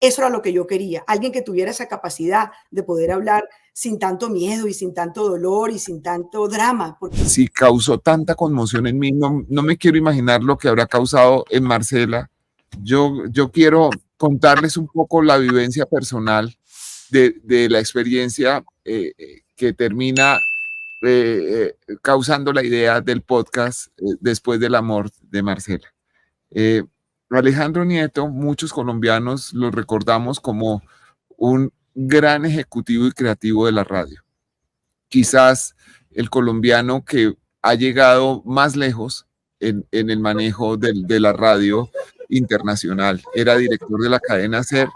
Eso era lo que yo quería, alguien que tuviera esa capacidad de poder hablar sin tanto miedo y sin tanto dolor y sin tanto drama. Porque si causó tanta conmoción en mí, no me quiero imaginar lo que habrá causado en Marcela. Yo quiero contarles un poco la vivencia personal de la experiencia que termina causando la idea del podcast después del amor de Marcela. Alejandro Nieto, muchos colombianos lo recordamos como un gran ejecutivo y creativo de la radio. Quizás el colombiano que ha llegado más lejos en el manejo de la radio internacional. Era director de la cadena SER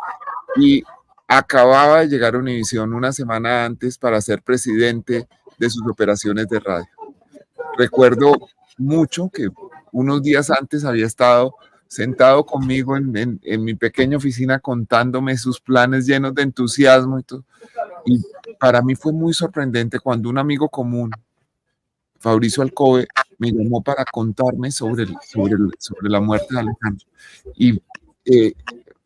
y acababa de llegar a Univisión una semana antes para ser presidente de sus operaciones de radio. Recuerdo mucho que unos días antes había estado sentado conmigo en mi pequeña oficina contándome sus planes llenos de entusiasmo y todo. Y para mí fue muy sorprendente cuando un amigo común, Fabricio Alcobe, me llamó para contarme sobre la muerte de Alejandro. Y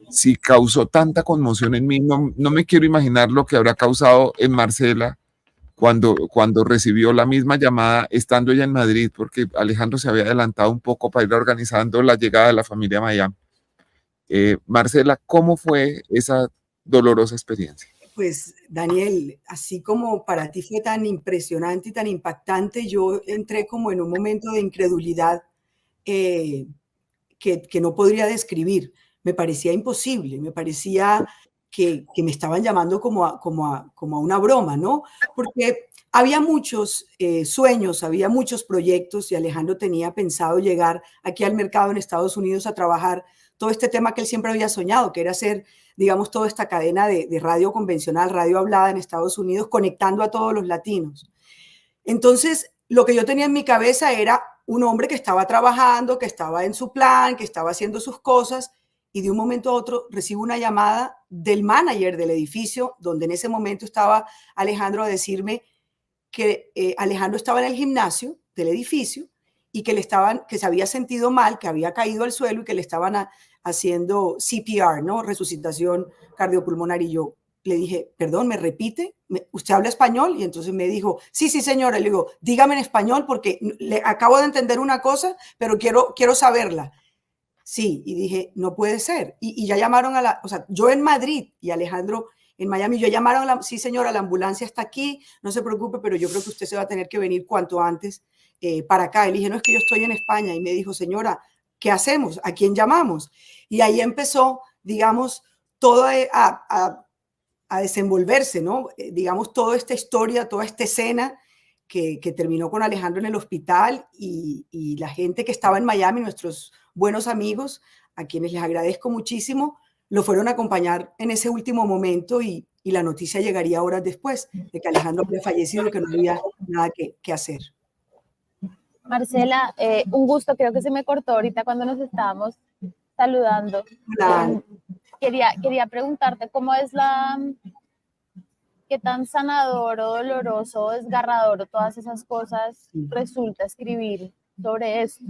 si causó tanta conmoción en mí, no me quiero imaginar lo que habrá causado en Marcela cuando recibió la misma llamada estando ella en Madrid, porque Alejandro se había adelantado un poco para ir organizando la llegada de la familia a Miami. Marcela, ¿cómo fue esa dolorosa experiencia? Pues, Daniel, así como para ti fue tan impresionante y tan impactante, yo entré como en un momento de incredulidad que no podría describir. Me parecía imposible, me parecía que me estaban llamando como a una broma, ¿no? Porque había muchos sueños, había muchos proyectos y Alejandro tenía pensado llegar aquí al mercado en Estados Unidos a trabajar todo este tema que él siempre había soñado, que era hacer, digamos, toda esta cadena de radio convencional, radio hablada en Estados Unidos, conectando a todos los latinos. Entonces, lo que yo tenía en mi cabeza era un hombre que estaba trabajando, que estaba en su plan, que estaba haciendo sus cosas, y de un momento a otro recibo una llamada del manager del edificio, donde en ese momento estaba Alejandro, a decirme que Alejandro estaba en el gimnasio del edificio y que se había sentido mal, que había caído al suelo y que le estaban haciendo CPR, ¿no? Resucitación cardiopulmonar. Y yo le dije, perdón, ¿me repite? ¿Usted habla español? Y entonces me dijo, sí, sí, señora. Le digo, dígame en español porque le acabo de entender una cosa, pero quiero saberla. Sí, y dije, no puede ser. Y ya llamaron o sea, yo en Madrid y Alejandro en Miami, yo llamaron sí señora, la ambulancia está aquí, no se preocupe, pero yo creo que usted se va a tener que venir cuanto antes para acá. Y le dije, no, es que yo estoy en España. Y me dijo, señora, ¿qué hacemos? ¿A quién llamamos? Y ahí empezó, digamos, todo a desenvolverse, ¿no? Digamos, toda esta historia, toda esta escena que terminó con Alejandro en el hospital y la gente que estaba en Miami, nuestros buenos amigos, a quienes les agradezco muchísimo, lo fueron a acompañar en ese último momento y la noticia llegaría horas después de que Alejandro había fallecido y que no había nada que hacer. Marcela, un gusto, creo que se me cortó ahorita cuando nos estábamos saludando. Quería preguntarte cómo es qué tan sanador o doloroso o desgarrador o todas esas cosas resulta escribir sobre esto,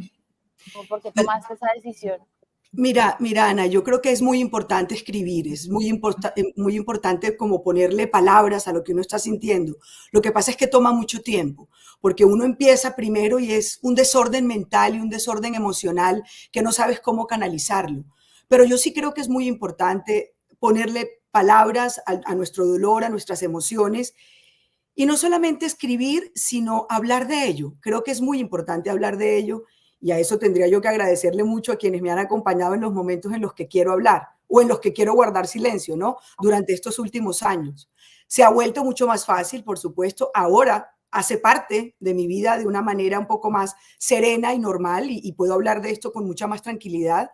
¿por qué tomaste esa decisión? Mira, Ana, yo creo que es muy importante escribir, es muy importante como ponerle palabras a lo que uno está sintiendo. Lo que pasa es que toma mucho tiempo, porque uno empieza primero y es un desorden mental y un desorden emocional que no sabes cómo canalizarlo. Pero yo sí creo que es muy importante ponerle palabras a nuestro dolor, a nuestras emociones, y no solamente escribir, sino hablar de ello. Creo que es muy importante hablar de ello. Y a eso tendría yo que agradecerle mucho a quienes me han acompañado en los momentos en los que quiero hablar o en los que quiero guardar silencio, ¿no? Durante estos últimos años. Se ha vuelto mucho más fácil, por supuesto. Ahora hace parte de mi vida de una manera un poco más serena y normal y puedo hablar de esto con mucha más tranquilidad.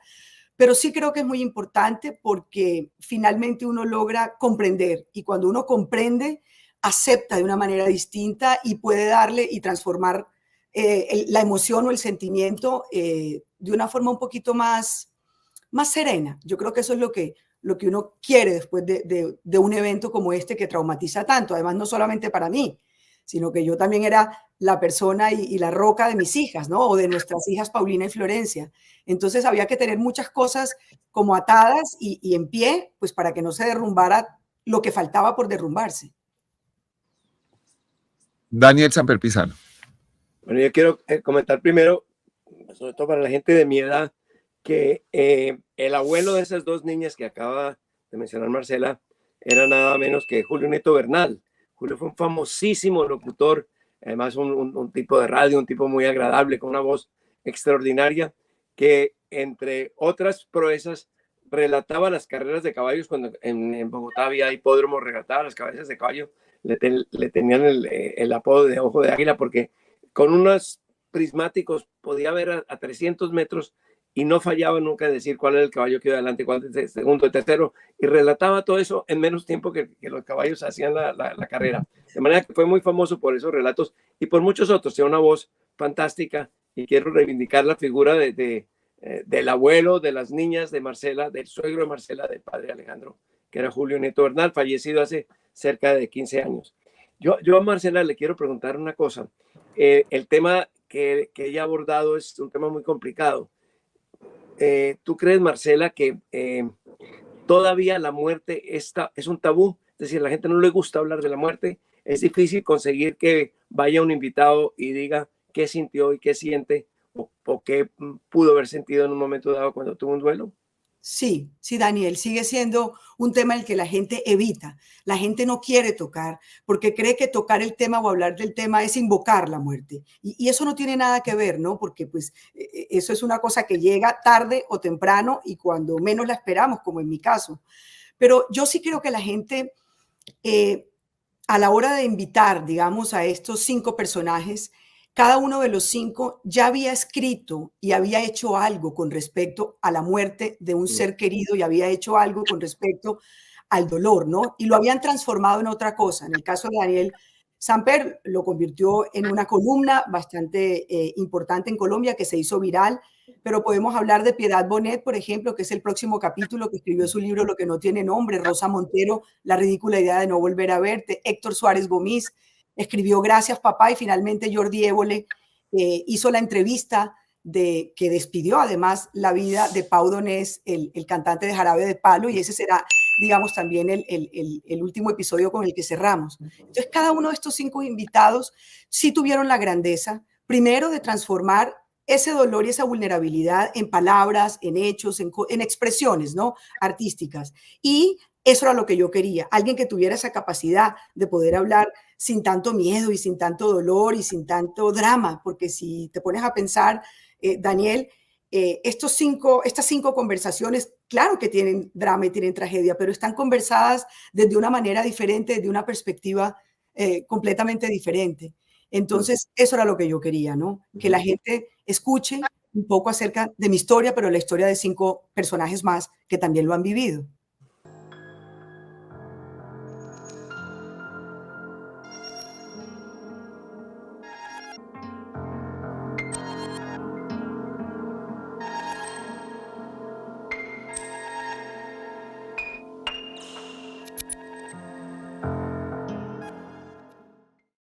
Pero sí creo que es muy importante porque finalmente uno logra comprender y cuando uno comprende, acepta de una manera distinta y puede darle y transformar la emoción o el sentimiento de una forma un poquito más serena. Yo creo que eso es lo que uno quiere después de un evento como este que traumatiza tanto. Además, no solamente para mí, sino que yo también era la persona y la roca de mis hijas, ¿no? O de nuestras hijas Paulina y Florencia. Entonces había que tener muchas cosas como atadas y en pie, pues para que no se derrumbara lo que faltaba por derrumbarse. Daniel Samper Pizarro. Bueno, yo quiero comentar primero, sobre todo para la gente de mi edad, que el abuelo de esas dos niñas que acaba de mencionar Marcela era nada menos que Julio Nieto Bernal. Julio fue un famosísimo locutor, además un tipo de radio, un tipo muy agradable, con una voz extraordinaria, que entre otras proezas relataba las carreras de caballos. Cuando en Bogotá había hipódromo, relataba las cabezas de caballo, le tenían el apodo de Ojo de Águila, porque con unos prismáticos podía ver a 300 metros y no fallaba nunca en decir cuál era el caballo que iba adelante, cuál es el segundo, el tercero, y relataba todo eso en menos tiempo que los caballos hacían la carrera. De manera que fue muy famoso por esos relatos y por muchos otros. Tiene una voz fantástica y quiero reivindicar la figura del abuelo, de las niñas de Marcela, del suegro de Marcela, del padre Alejandro, que era Julio Nieto Bernal, fallecido hace cerca de 15 años. Yo a Marcela le quiero preguntar una cosa. El tema que ella ha abordado es un tema muy complicado. ¿Tú crees, Marcela, que todavía la muerte es un tabú? Es decir, a la gente no le gusta hablar de la muerte. Es difícil conseguir que vaya un invitado y diga qué sintió y qué siente o qué pudo haber sentido en un momento dado cuando tuvo un duelo. Sí, sí, Daniel, sigue siendo un tema el que la gente evita. La gente no quiere tocar porque cree que tocar el tema o hablar del tema es invocar la muerte. Y eso no tiene nada que ver, ¿no? Porque pues eso es una cosa que llega tarde o temprano y cuando menos la esperamos, como en mi caso. Pero yo sí creo que la gente, a la hora de invitar, digamos, a estos 5 personajes, cada uno de los 5 ya había escrito y había hecho algo con respecto a la muerte de un ser querido y había hecho algo con respecto al dolor, ¿no? Y lo habían transformado en otra cosa. En el caso de Daniel Samper, lo convirtió en una columna bastante importante en Colombia que se hizo viral, pero podemos hablar de Piedad Bonet, por ejemplo, que es el próximo capítulo, que escribió su libro Lo que no tiene nombre, Rosa Montero, La ridícula idea de no volver a verte, Héctor Suárez Gomis, escribió Gracias, papá, y finalmente Jordi Évole hizo la entrevista que despidió además la vida de Pau Donés, el cantante de Jarabe de Palo, y ese será, digamos, también el último episodio con el que cerramos. Entonces, cada uno de estos 5 invitados sí tuvieron la grandeza, primero, de transformar ese dolor y esa vulnerabilidad en palabras, en hechos, en expresiones, ¿no? Artísticas. Y eso era lo que yo quería, alguien que tuviera esa capacidad de poder hablar sin tanto miedo y sin tanto dolor y sin tanto drama, porque si te pones a pensar, Daniel, estas 5 conversaciones, claro que tienen drama y tienen tragedia, pero están conversadas desde una manera diferente, desde una perspectiva completamente diferente. Entonces, eso era lo que yo quería, ¿no? Que la gente escuche un poco acerca de mi historia, pero la historia de 5 personajes más que también lo han vivido.